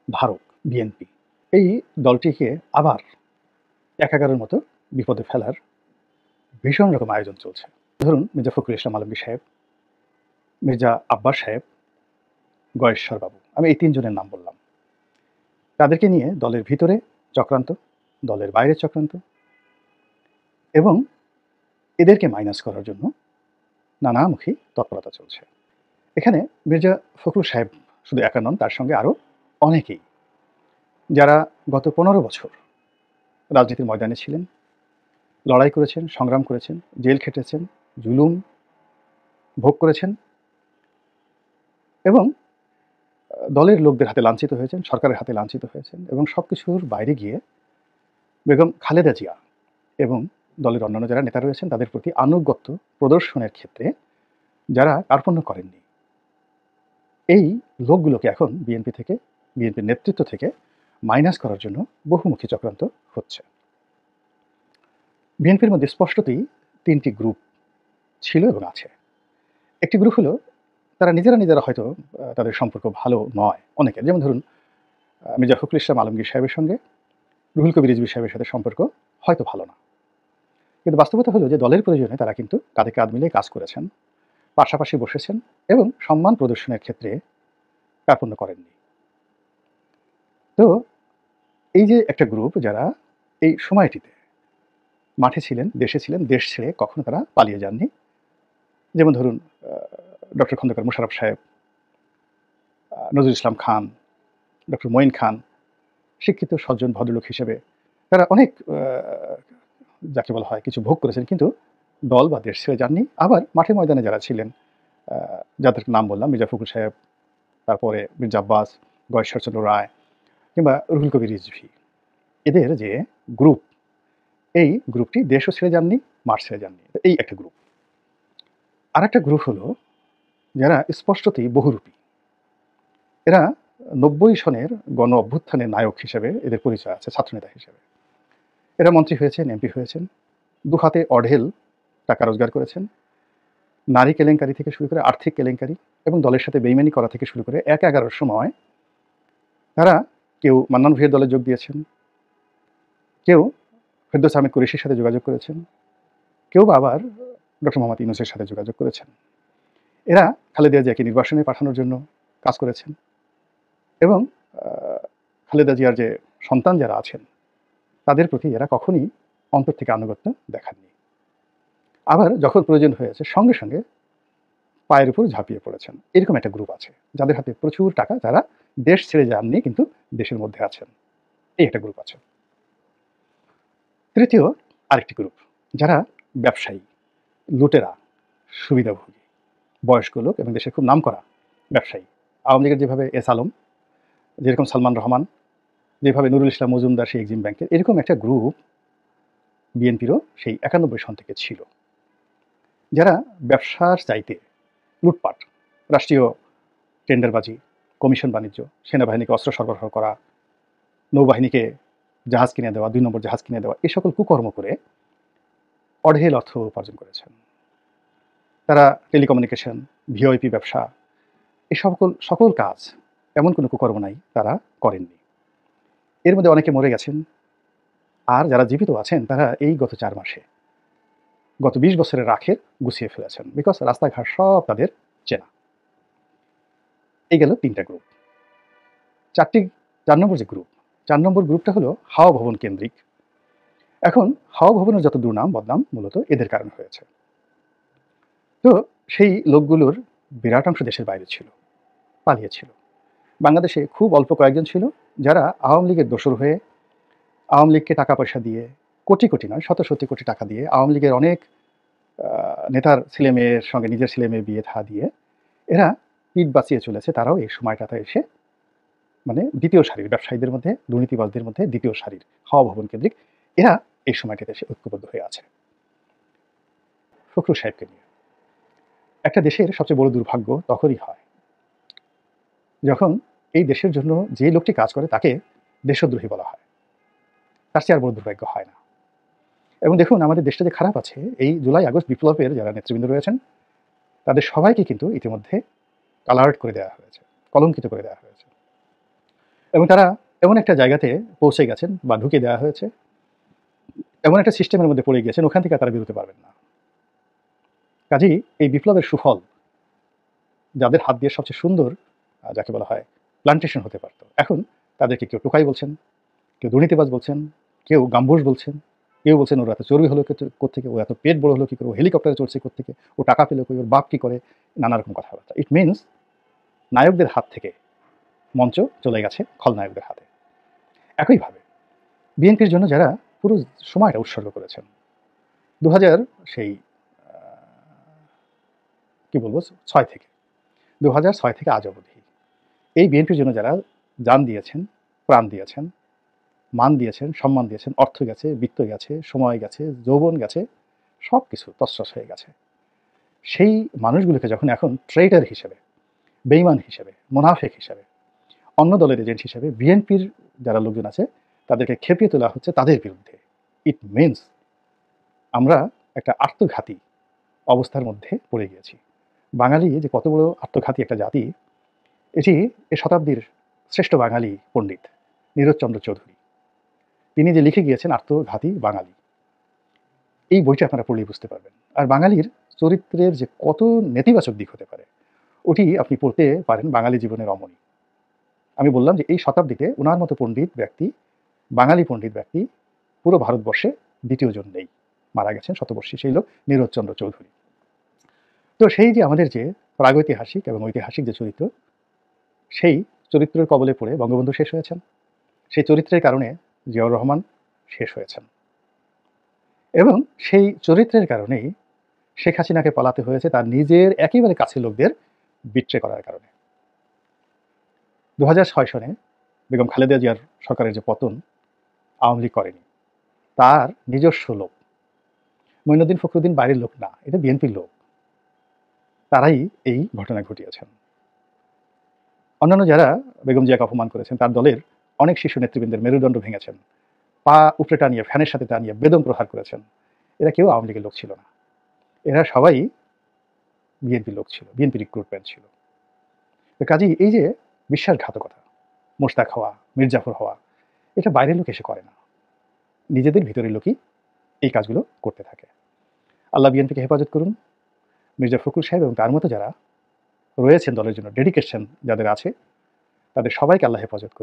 ধারক বিএনপি এই দলটিকে আবার একাগারের মতো বিপদে ফেলার ভীষণ রকম আয়োজন চলছে। ধরুন মির্জা ফখরুল ইসলাম আলমগীর সাহেব, মির্জা আব্বাস সাহেব, গয়েশ্বর বাবু, আমি এই ৩ জনের নাম বললাম। তাদেরকে নিয়ে দলের ভিতরে চক্রান্ত, দলের বাইরে চক্রান্ত এবং এদেরকে মাইনাস করার জন্য নানামুখী তৎপরতা চলছে। এখানে মির্জা ফখরুল সাহেব শুধু একা নন, তার সঙ্গে আরও অনেকেই, যারা গত ১৫ বছর রাজনীতির ময়দানে ছিলেন, লড়াই করেছেন, সংগ্রাম করেছেন, জেল খেটেছেন, জুলুম ভোগ করেছেন এবং দলের লোকদের হাতে লাঞ্ছিত হয়েছেন, সরকারের হাতে লাঞ্ছিত হয়েছেন এবং সব কিছুর বাইরে গিয়ে বেগম খালেদা জিয়া এবং দলের অন্যান্য যারা নেতা রয়েছেন তাদের প্রতি আনুগত্য প্রদর্শনের ক্ষেত্রে যারা কার্পণ্য করেননি, এই লোকগুলোকে এখন বিএনপির নেতৃত্ব থেকে মাইনাস করার জন্য বহুমুখী চক্রান্ত হচ্ছে। বিএনপির মধ্যে স্পষ্টতই ৩টি গ্রুপ ছিল এবং আছে। একটি গ্রুপ হলো তারা নিজেরা হয়তো তাদের সম্পর্ক ভালো নয় অনেকের, যেমন ধরুন মির্জা ফখরুল ইসলাম আলমগীর সাহেবের সঙ্গে রুহুল কবির রিজভী সাহেবের সাথে সম্পর্ক হয়তো ভালো না, কিন্তু বাস্তবতা হলো যে দলের প্রয়োজনে তারা কিন্তু কাঁধে কাঁধ মিলিয়ে কাজ করেছেন, পাশাপাশি বসেছেন এবং সম্মান প্রদর্শনের ক্ষেত্রে কার্পণ্য করেননি। তো এই যে একটা গ্রুপ যারা এই সময়টিতে মাঠে ছিলেন, দেশে ছিলেন, দেশ ছেড়ে কখনো তারা পালিয়ে যাননি, যেমন ধরুন ডক্টর খন্দকার মোশাররফ সাহেব, নজরুল ইসলাম খান, ডক্টর মঈন খান, শিক্ষিত সজ্জন ভদ্রলোক হিসেবে তারা অনেক যাকে বলা হয় কিছু ভোগ করেছেন, কিন্তু দল বা দেশ ছেড়ে যাননি। আবার মাঠে ময়দানে যারা ছিলেন, যাদের নাম বললাম, মির্জা ফখরুল সাহেব, তারপরে মির্জা আব্বাস, গয়েশ্বরচন্দ্র রায় কিংবা রুহুল কবির রিজভী, এদের যে গ্রুপ, এই গ্রুপটি দেশও ছেড়ে যাননি, মাঠ ছেড়ে যাননি, এই একটা গ্রুপ। আর একটা গ্রুপ হলো যারা স্পষ্টতই বহুরূপী। এরা ৯০ সনের গণ অভ্যুত্থানের নায়ক হিসেবে এদের পরিচয় আছে, ছাত্রনেতা হিসেবে। এরা মন্ত্রী হয়েছেন, এমপি হয়েছেন, দু হাতে অঢেল টাকা রোজগার করেছেন, নারী কেলেঙ্কারি থেকে শুরু করে আর্থিক কেলেঙ্কারি এবং দলের সাথে বেইমানি করা থেকে শুরু করে ১/১১ সময় তারা কেউ মান্নান ভূঁইয়ার দলে যোগ দিয়েছেন, কেউ ফেরদৌস আহমেদ কুরেশির সাথে যোগাযোগ করেছেন, কেউ বা আবার ডক্টর মোহাম্মদ ইউনূসের সাথে যোগাযোগ করেছেন। এরা খালেদা জিয়াকে নির্বাসনে পাঠানোর জন্য কাজ করেছেন এবং খালেদা জিয়ার যে সন্তান যারা আছেন তাদের প্রতি এরা কখনই অন্তর থেকে আনুগত্য দেখাননি। আবার যখন প্রয়োজন হয়েছে সঙ্গে সঙ্গে পায়ের উপর ঝাঁপিয়ে পড়েছেন। এরকম একটা গ্রুপ আছে যাদের হাতে প্রচুর টাকা, যারা দেশ ছেড়ে যাননি কিন্তু দেশের মধ্যে আছেন, এই একটা গ্রুপ আছে। তৃতীয় আরেকটি গ্রুপ যারা ব্যবসায়ী, লুটেরা, সুবিধাভোগী, বয়স্ক লোক এবং দেশের খুব নামকরা ব্যবসায়ী। আওয়ামী লীগের যেভাবে এস আলম, যেরকম সালমান রহমান, যেভাবে নুরুল ইসলাম মজুমদার সেই এক্সিম ব্যাংকের, এরকম একটা গ্রুপ বিএনপিরও সেই ৯১ সন থেকে ছিল, যারা ব্যবসার চাইতে লুটপাট, রাষ্ট্রীয় টেন্ডারবাজি, কমিশন বাণিজ্য, সেনাবাহিনীকে অস্ত্র সরবরাহ করা, নৌবাহিনীকে জাহাজ কিনে দেওয়া, ২ নম্বর জাহাজ কিনে দেওয়া, এই সকল কুকর্ম করে অঢেল অর্থ উপার্জন করেছেন। তারা টেলিকমিউনিকেশন, ভিওআইপি ব্যবসা, এই সকল কাজ, এমন কোনো কুকর্ম নাই তারা করেননি। এর মধ্যে অনেকে মরে গেছেন, আর যারা জীবিত আছেন তারা এই গত ৪ মাসে গত ২০ বছরের রাখের গুছিয়ে ফেলেছেন, বিকজ রাস্তাঘাট সব তাদের চেনা। এই গেল ৩টা গ্রুপ। ৪ নম্বর যে গ্রুপ, ৪ নম্বর গ্রুপটা হলো হাওয়া ভবন কেন্দ্রিক। এখন হাওয়া ভবনের যত দুর্নাম বদনাম মূলত এদের কারণে হয়েছে। তো সেই লোকগুলোর বিরাট অংশ দেশের বাইরে ছিল, পালিয়েছিল। বাংলাদেশে খুব অল্প কয়েকজন ছিল যারা আওয়ামী লীগের দোসর হয়ে, আওয়ামী লীগকে টাকা পয়সা দিয়ে, কোটি কোটি নয়, শত শত কোটি টাকা দিয়ে আওয়ামী লীগের অনেক নেতার ছেলেমেয়ের সঙ্গে নিজের ছেলেমেয়ে বিয়ে থা দিয়ে এরা পিঠ বাঁচিয়ে চলেছে। তারাও এই সময়টাতে এসে মানে দ্বিতীয় সারির ব্যবসায়ীদের মধ্যে, দুর্নীতিবাজদের মধ্যে দ্বিতীয় সারির, হাওয়া ভবন কেন্দ্রিক এরা এই সময়টাতে এসে ঐক্যবদ্ধ হয়ে আছে ফখরুল সাহেবকে নিয়ে। একটা দেশের সবচেয়ে বড় দুর্ভাগ্য তখনই হয় যখন এই দেশের জন্য যে লোকটি কাজ করে তাকে দেশদ্রোহী বলা হয়। তার চেয়ে আর বড় দুর্ভাগ্য হয় না। এবং দেখুন আমাদের দেশটা যে খারাপ আছে, এই জুলাই আগস্ট বিপ্লবের যারা নেতৃবৃন্দ রয়েছেন তাদের সবাইকে কিন্তু ইতিমধ্যে কালার্ড করে দেওয়া হয়েছে, কলঙ্কিত করে দেওয়া হয়েছে। এবং তারা এমন একটা জায়গাতে পৌঁছে গেছেন বা ঢুকিয়ে দেওয়া হয়েছে, এমন একটা সিস্টেমের মধ্যে পড়ে গিয়েছেন, ওখান থেকে তারা বেরোতে পারবেন না। কাজেই এই বিপ্লবের সুফল যাদের হাত দিয়ে সবচেয়ে সুন্দর যাকে বলা হয় প্লান্টেশন হতে পারত, এখন তাদেরকে কেউ টোকাই বলছেন, কেউ দুর্নীতিবাজ বলছেন, কেউ গাম্বুস বলছেন, কেউ বলছেন ওর এত চর্বি হলো কোত্থেকে, ও এত পেট বড় হলো কী করে, ও হেলিকপ্টারে চড়ছে কোত্থেকে, ও টাকা পেলো কই, ওর বাপ কী করে, নানা রকম কথাবার্তা। ইট মিনস নায়কদের হাত থেকে মঞ্চ চলে গেছে খলনায়কদের হাতে। একইভাবে বিএনপির জন্য যারা পুরো সময়টা উৎসর্গ করেছেন ২০০০ সেই কি বলবো ৬ থেকে ২০০৬ থেকে আজ অবধি এই বিএনপির জন্য যারা জান দিয়েছেন, প্রাণ দিয়েছেন, মান দিয়েছেন, সম্মান দিয়েছেন, অর্থ গেছে, বিত্ত গেছে, সময় গেছে, যৌবন গেছে, সব কিছু তছনছ হয়ে গেছে। সেই মানুষগুলোকে যখন এখন ট্রেটার হিসেবে, বেঈমান হিসেবে, মুনাফিক হিসেবে, অন্য দলের এজেন্ট হিসেবে বিএনপির যারা লোকজন আছে তাদেরকে খেপিয়ে তোলা হচ্ছে তাদের বিরুদ্ধে, ইট মিনস আমরা একটা আত্মঘাতী অবস্থার মধ্যে পড়ে গিয়েছি। বাঙালি যে কত বড় আত্মঘাতী একটা জাতি, এটি এ শতাব্দীর শ্রেষ্ঠ বাঙালি পণ্ডিত নীরজচন্দ্র চৌধুরী তিনি যে লিখে গিয়েছেন আত্মঘাতী বাঙালি, এই বইটা আপনারা পড়লেই বুঝতে পারবেন। আর বাঙালির চরিত্রের যে কত নেতিবাচক দিক হতে পারে ওটি আপনি পড়তে পারেন বাঙালি জীবনের রমণী। আমি বললাম যে এই শতাব্দীতে ওনার মতো পণ্ডিত ব্যক্তি, বাঙালি পণ্ডিত ব্যক্তি পুরো ভারতবর্ষে দ্বিতীয় জন নেই, মারা গেছেন শতবর্ষী সেই লোক নীরজচন্দ্র চৌধুরী। তো সেই যে আমাদের যে প্রাগৈতিহাসিক এবং ঐতিহাসিক যে চরিত্র, সেই চরিত্রের কবলে পড়ে বঙ্গবন্ধু শেষ হয়েছেন, সেই চরিত্রের কারণে জিয়াউর রহমান শেষ হয়েছেন, এবং সেই চরিত্রের কারণেই শেখ হাসিনাকে পালাতে হয়েছে তার নিজের একেবারে কাছের লোকদের বিট্রে করার কারণে। ২০০৬ সনে বেগম খালেদা জিয়ার সরকারের যে পতন আওয়ামী লীগ করেনি, তার নিজস্ব লোক, মঈনুদ্দিন ফখরুদ্দিন বাইরের লোক না, এটা বিএনপির লোক, তারাই এই ঘটনা ঘটিয়েছেন। অন্যান্য যারা বেগম জিয়াকে অপমান করেছেন, তার দলের অনেক শীর্ষ নেতৃবৃন্দের মেরুদণ্ড ভেঙেছেন, পা উপরে টানিয়ে ফ্যানের সাথে টানিয়ে বেদম প্রহার করেছেন, এরা কেউ আওয়ামী লীগের লোক ছিল না, এরা সবাই বিএনপির লোক ছিল, বিএনপি রিক্রুটমেন্ট ছিল। তো কাজেই এই যে বিশ্বাসঘাতকতা, মোশতাক হওয়া, মির্জাফর হওয়া, এটা বাইরের লোক এসে করে না, নিজেদের ভিতরের লোকই এই কাজগুলো করতে থাকে। আল্লাহ বিএনপিকে হেফাজত করুন, মির্জা ফখরুল সাহেব এবং তার মতো যারা রয়েছেন দলের জন্য ডেডিকেশন যাদের আছে, তাদের সবাইকে আল্লাহ হেফাজত করুন।